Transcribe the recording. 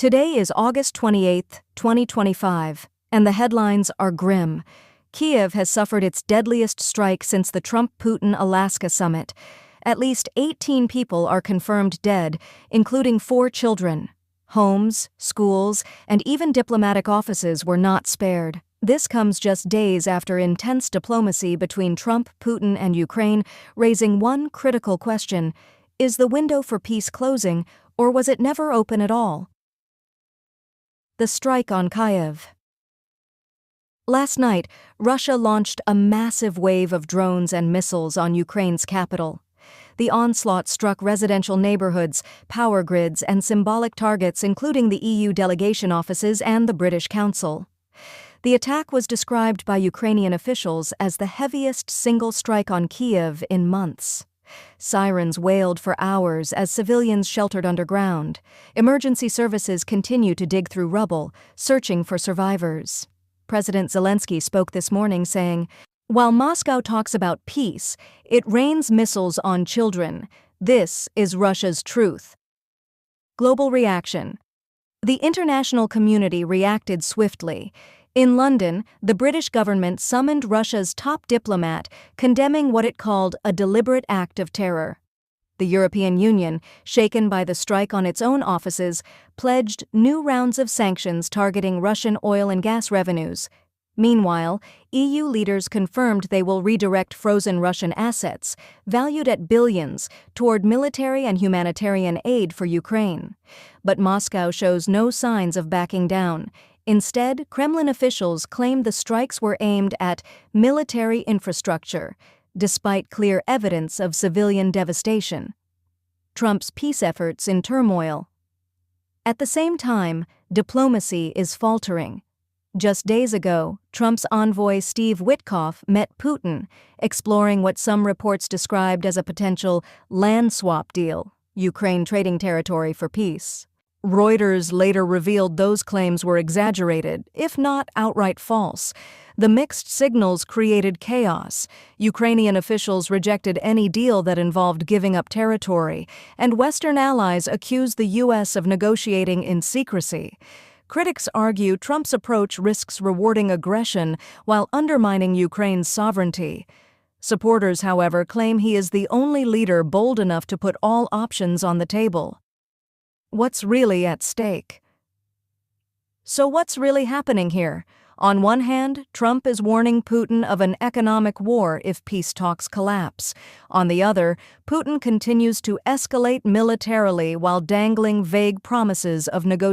Today is August 28, 2025, and the headlines are grim. Kyiv has suffered its deadliest strike since the Trump-Putin Alaska summit. At least 18 people are confirmed dead, including 4 children. Homes, schools, and even diplomatic offices were not spared. This comes just days after intense diplomacy between Trump, Putin, and Ukraine, raising one critical question: is the window for peace closing, or was it never open at all? The strike on Kyiv. Last night, Russia launched a massive wave of drones and missiles on Ukraine's capital. The onslaught struck residential neighbourhoods, power grids, and symbolic targets including the EU delegation offices and the British Council. The attack was described by Ukrainian officials as the heaviest single strike on Kyiv in months. Sirens wailed for hours as civilians sheltered underground. Emergency services continue to dig through rubble, searching for survivors. President Zelensky spoke this morning saying, "While Moscow talks about peace, it rains missiles on children. This is Russia's truth." Global reaction. The international community reacted swiftly. In London, the British government summoned Russia's top diplomat, condemning what it called a deliberate act of terror. The European Union, shaken by the strike on its own offices, pledged new rounds of sanctions targeting Russian oil and gas revenues. Meanwhile, EU leaders confirmed they will redirect frozen Russian assets, valued at billions, toward military and humanitarian aid for Ukraine. But Moscow shows no signs of backing down. Instead, Kremlin officials claim the strikes were aimed at military infrastructure, despite clear evidence of civilian devastation. Trump's peace efforts in turmoil. At the same time, diplomacy is faltering. Just days ago, Trump's envoy Steve Witkoff met Putin, exploring what some reports described as a potential land swap deal, Ukraine trading territory for peace. Reuters later revealed those claims were exaggerated, if not outright false. The mixed signals created chaos. Ukrainian officials rejected any deal that involved giving up territory, and Western allies accused the U.S. of negotiating in secrecy. Critics argue Trump's approach risks rewarding aggression while undermining Ukraine's sovereignty. Supporters, however, claim he is the only leader bold enough to put all options on the table. What's really at stake? So what's really happening here? On one hand, Trump is warning Putin of an economic war if peace talks collapse. On the other, Putin continues to escalate militarily while dangling vague promises of negotiation.